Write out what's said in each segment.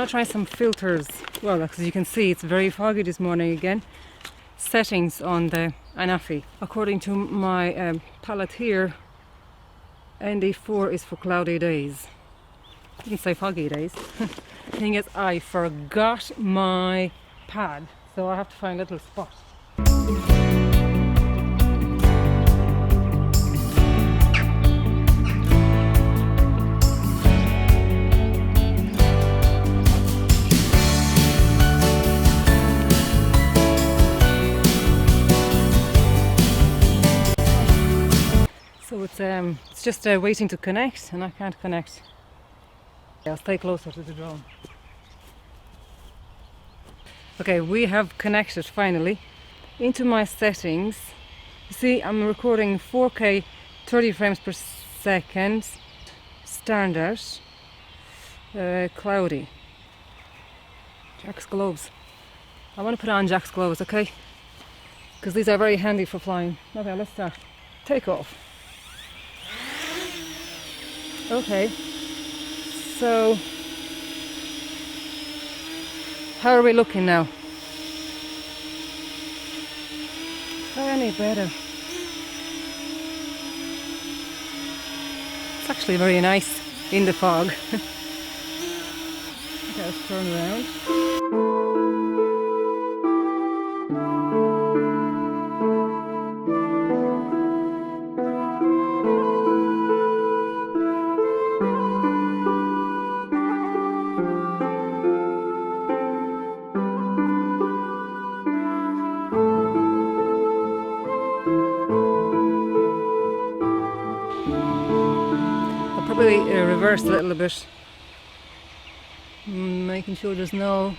want to try some filters. Well, as you can see, it's very foggy this morning again. Settings on the Anafi. According to my palette here, ND4 is for cloudy days. Didn't say foggy days. Thing is, I forgot my pad, so I have to find a little spot. So it's just waiting to connect, and I can't connect. I'll stay closer to the drone. Okay, we have connected finally into my settings. You see, I'm recording 4K 30 frames per second, standard, cloudy. Jack's gloves. I want to put on Jack's gloves, okay? Because these are very handy for flying. Okay, let's start. Take off. Okay. So, how are we looking now? Is that any better? It's actually very nice in the fog. Okay, let's turn around. Probably reverse a little bit, making sure there's no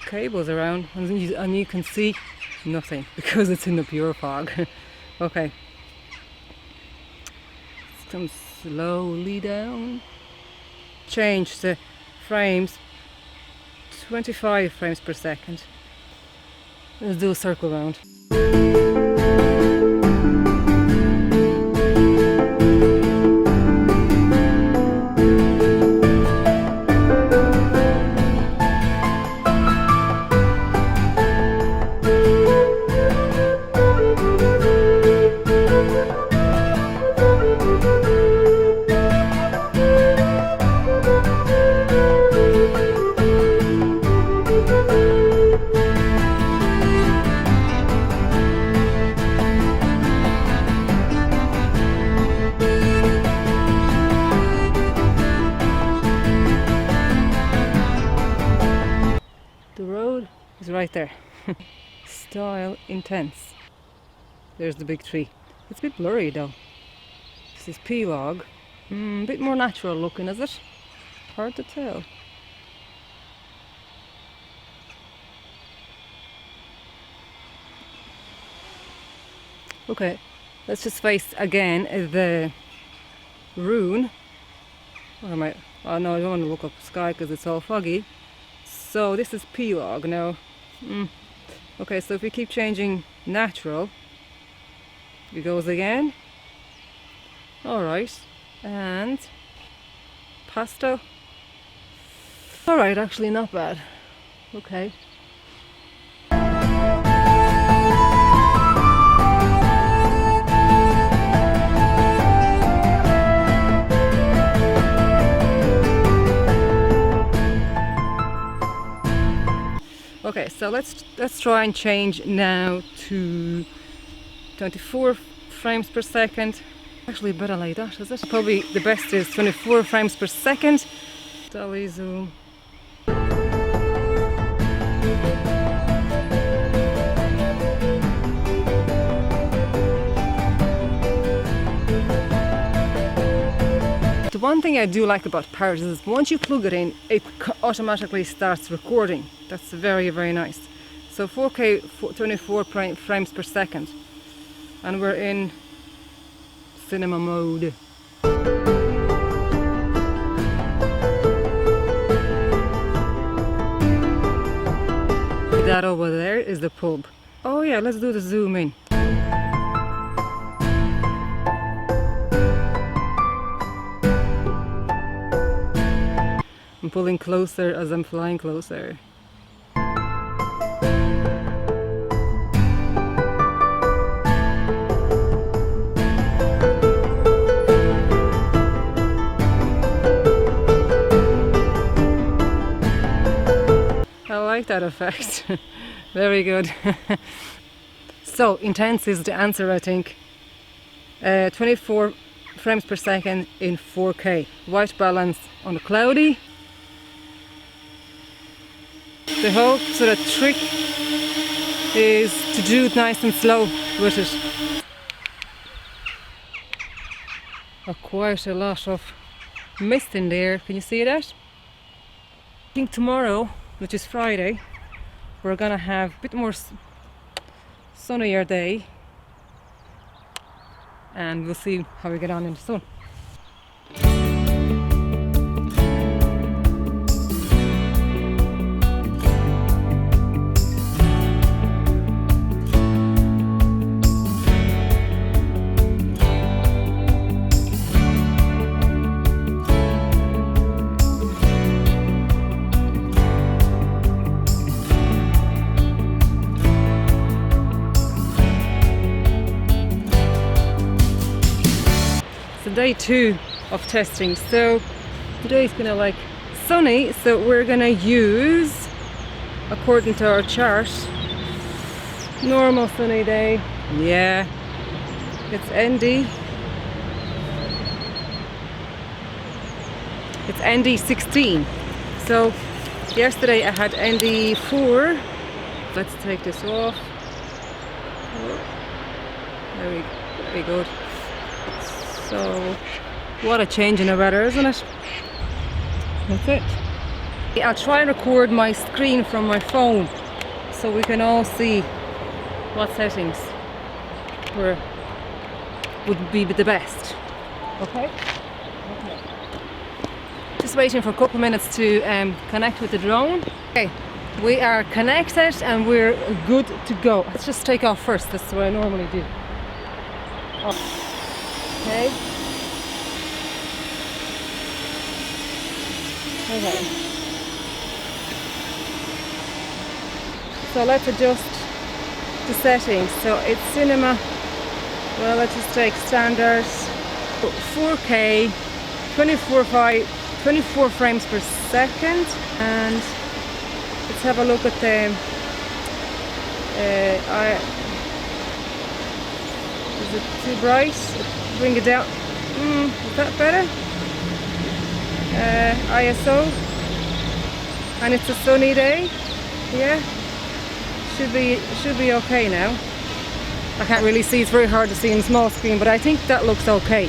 cables around, and you can see nothing because it's in the pure fog. Okay, let's come slowly down. Change the frames, 25 frames per second. Let's do a circle round. Right there. Style intense. There's the big tree. It's a bit blurry though. This is P-log. A bit more natural looking, is it? Hard to tell. Okay, let's just face again the rune. Where am I? Oh no, I don't want to look up the sky because it's all foggy. So this is P-log now. Okay, so if we keep changing natural, it goes again. Alright, and pastel. Alright, actually not bad. Okay. Okay, so let's try and change now to 24 frames per second. Actually better like that, is it? Probably the best is 24 frames per second. Dolly zoom. The one thing I do like about Parrot is once you plug it in, it automatically starts recording. That's very, very nice. So 4K 24 frames per second, and we're in cinema mode. That over there is the pub. Oh yeah, let's do the zoom in. I'm pulling closer as I'm flying closer. I like that effect. Very good. So intense is the answer, I think. 24 frames per second in 4K. White balance on a cloudy. The whole sort of trick is to do it nice and slow with it. Quite a lot of mist in there. Can you see that? I think tomorrow, which is Friday, we're gonna have a bit more sunnier day, and we'll see how we get on in the sun. Day 2 of testing. So today is gonna like sunny, so we're gonna use, according to our chart, normal sunny day. Yeah, it's ND. It's ND 16. So yesterday I had ND 4. Let's take this off. Very good. So, what a change in the weather, isn't it? That's it. I'll try and record my screen from my phone so we can all see what settings would be the best. Okay? Okay. Just waiting for a couple of minutes to connect with the drone. Okay, we are connected and we're good to go. Let's just take off first. That's what I normally do. Oh. Okay. Okay. So let's adjust the settings. So it's cinema. Well, let's just take standard 4K, 24 frames per second, and let's have a look at the. Is it too bright? Bring it down. Is that better? ISO. And it's a sunny day. Yeah. Should be okay now. I can't really see, it's very hard to see in small screen, but I think that looks okay.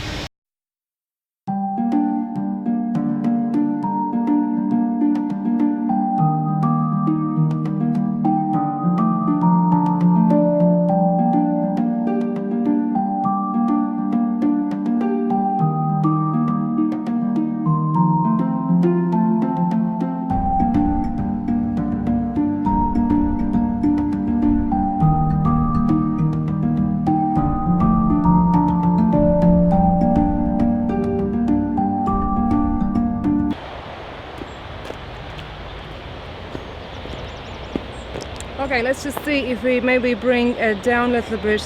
Okay, let's just see if we maybe bring it down a little bit.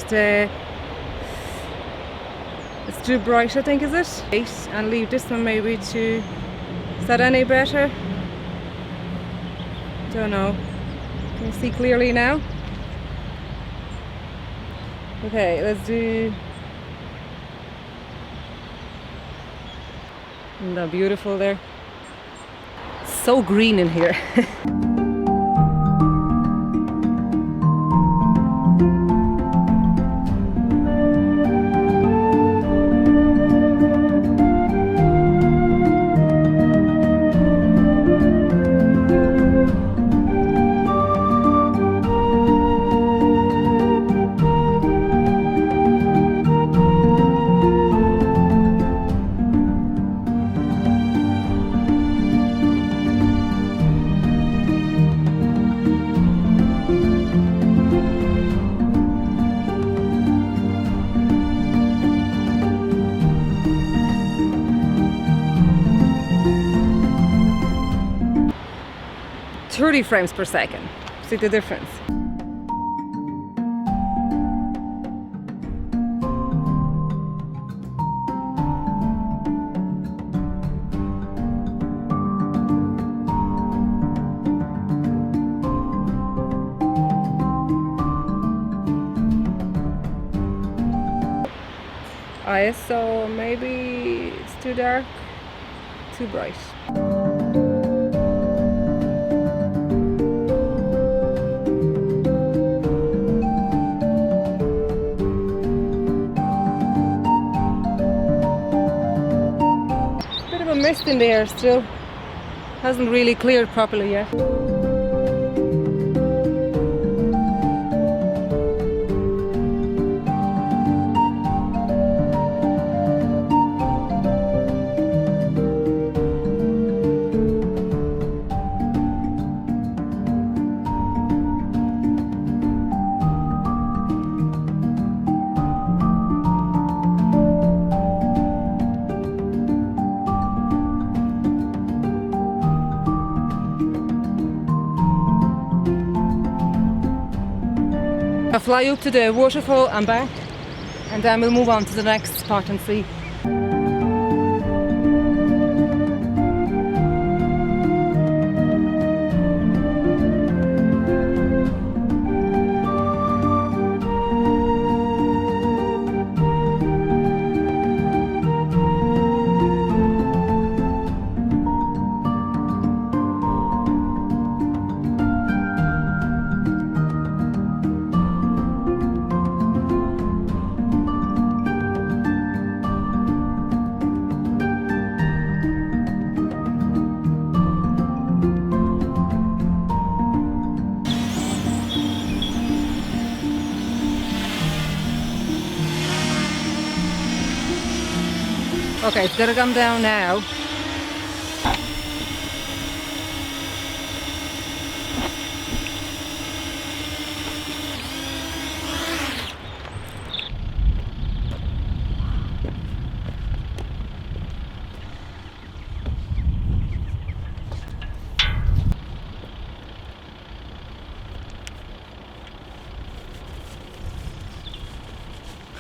It's too bright, I think, is it? 8, and leave this one maybe to. Is that any better? Don't know. Can you see clearly now? Okay, let's do. Isn't that beautiful there? So green in here. 30 frames per second. See the difference? ISO, maybe it's too dark, too bright. Bit of a mist in the air still, hasn't really cleared properly yet. I'll fly up to the waterfall and back, and then we'll move on to the next spot and see. Okay, it's gonna come down now.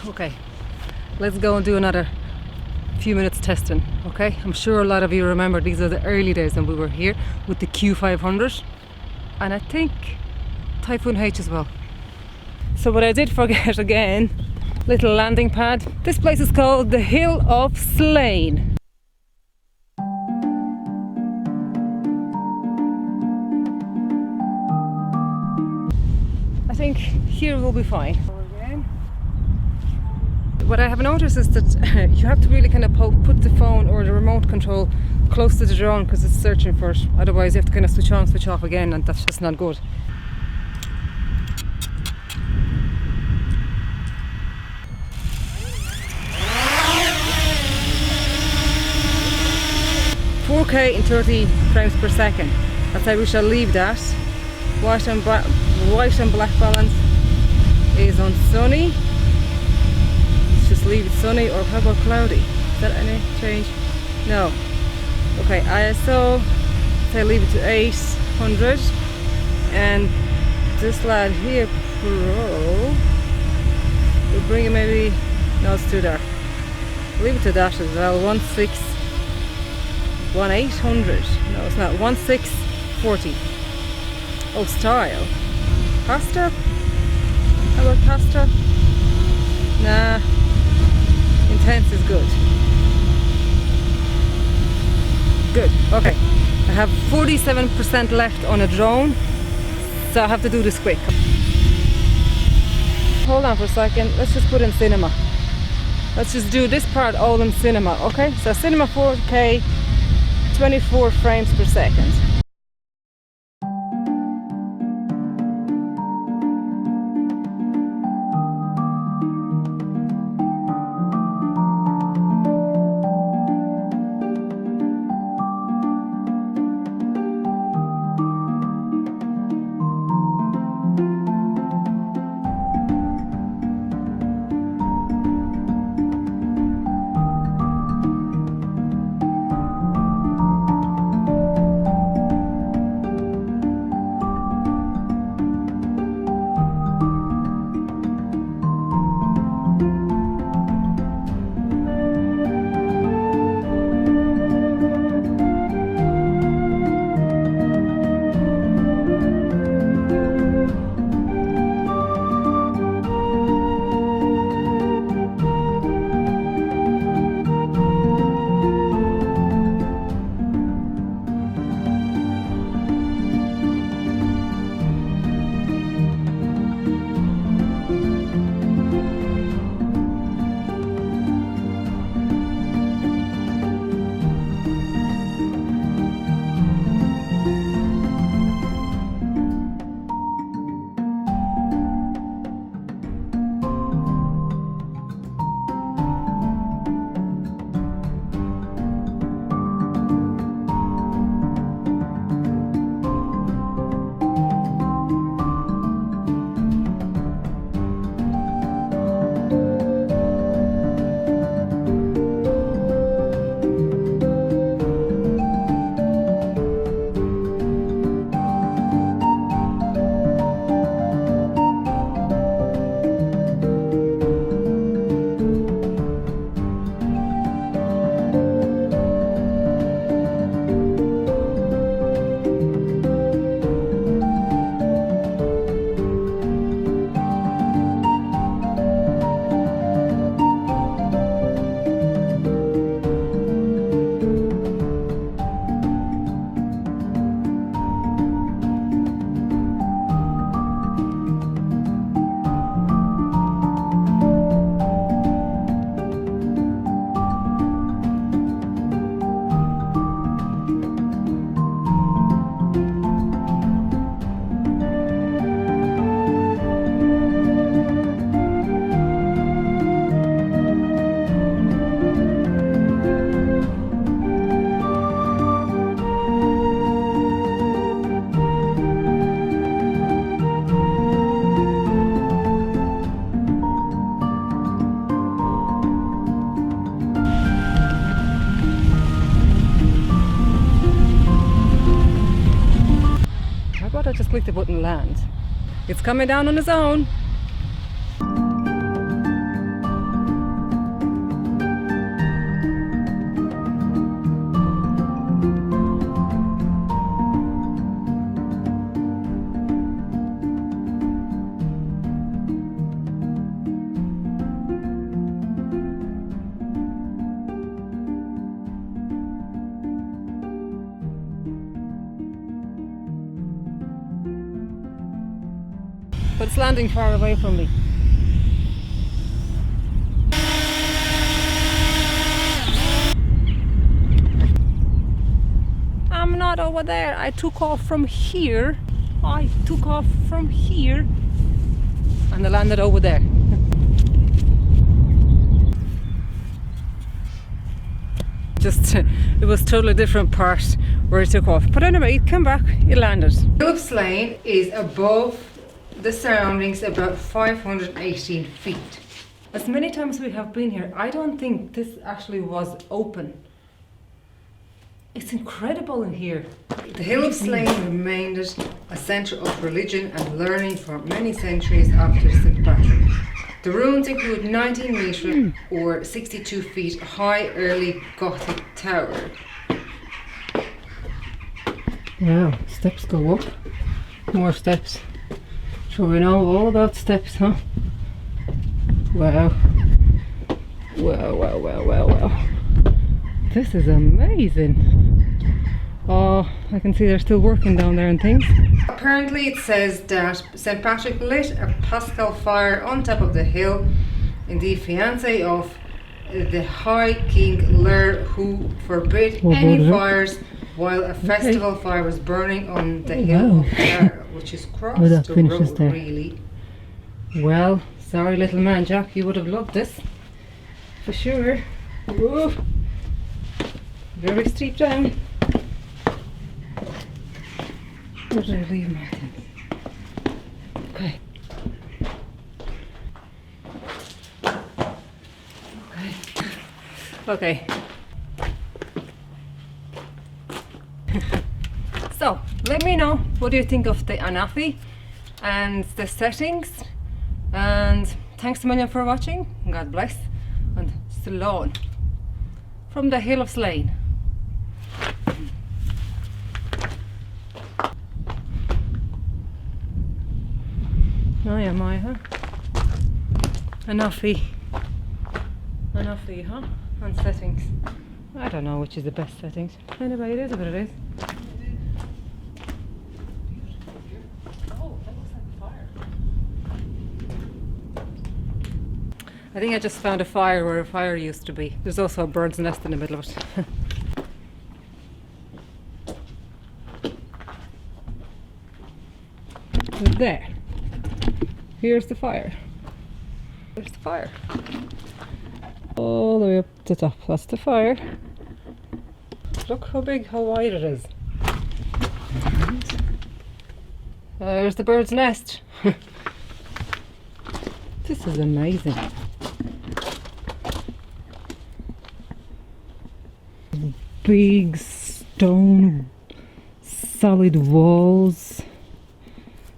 Okay, let's go and do another few minutes testing. Okay, I'm sure a lot of you remember these are the early days when we were here with the Q500 and I think Typhoon H as well. So what I did forget again, little landing pad. This place is called the Hill of Slane. I think here we'll be fine. What I have noticed is that you have to really kind of put the phone or the remote control close to the drone because it's searching for it. Otherwise you have to kind of switch on, switch off again, and that's just not good. "4K in 30 frames per second. That's how we shall leave that. White and black balance is on sunny. Just leave it sunny, or how about cloudy? Is that any change? No. Okay, ISO, say leave it to 800, and this lad here, Pro, we'll bring it maybe, no, it's too dark. Leave it to that as well, 1800, no it's not, 1640. Oh, style. Pasta? How about pasta? Nah. Intense is good. Good, okay. I have 47% left on a drone, so I have to do this quick. Hold on for a second, let's just put in cinema. Let's just do this part all in cinema, okay? So cinema 4K, 24 frames per second. I just click the button land. It's coming down on its own. But it's landing far away from me. I'm not over there. I took off from here. And I landed over there. Just, it was totally different part where it took off. But anyway, it came back, it landed. The hill of Slane is above the surroundings about 518 feet. As many times we have been here, I don't think this actually was open. It's incredible in here. The hill of Slane remained a centre of religion and learning for many centuries after St. Patrick. The ruins include 19 metre or 62 feet high early Gothic tower. Wow, steps go up. More steps. So we know all about steps, huh? Wow. Wow. This is amazing. Oh, I can see they're still working down there and things. Apparently it says that St. Patrick lit a Pascal fire on top of the hill in the fiancé of the High King Lir, who forbid any fires while a festival fire was burning on the hill of Parrot, which is cross the road, there. Really. Well, sorry little man Jack, you would have loved this. For sure. Whoa. Very steep down. Where did I leave my things? Okay. So, let me know what do you think of the Anafi and the settings, and thanks a million for watching. God bless, and Slane from the hill of Slane. Huh? Anafi, huh? And settings. I don't know which is the best settings. Anyway, it is what it is. Oh, that looks like a fire. I think I just found a fire where a fire used to be. There's also a bird's nest in the middle of it. There. Here's the fire. There's the fire. All the way up to the top. That's the fire. Look how big, how wide it is. And there's the bird's nest. This is amazing. Big stone, solid walls.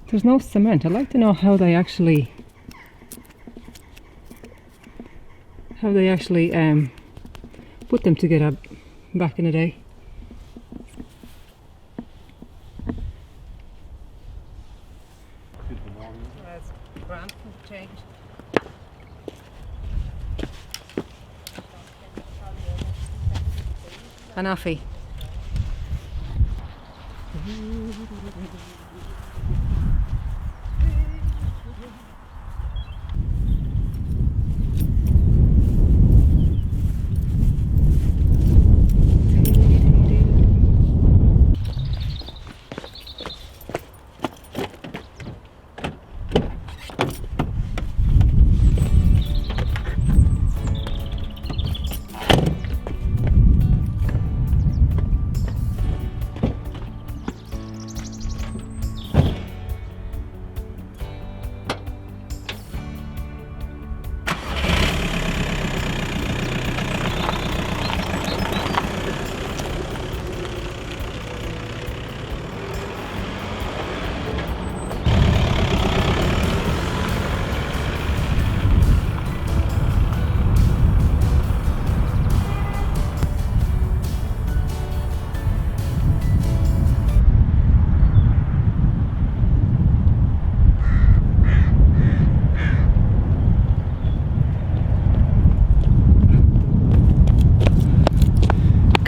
There's no cement. I'd like to know how they actually put them together back in the day. That's grand change. Anafi.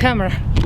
camera.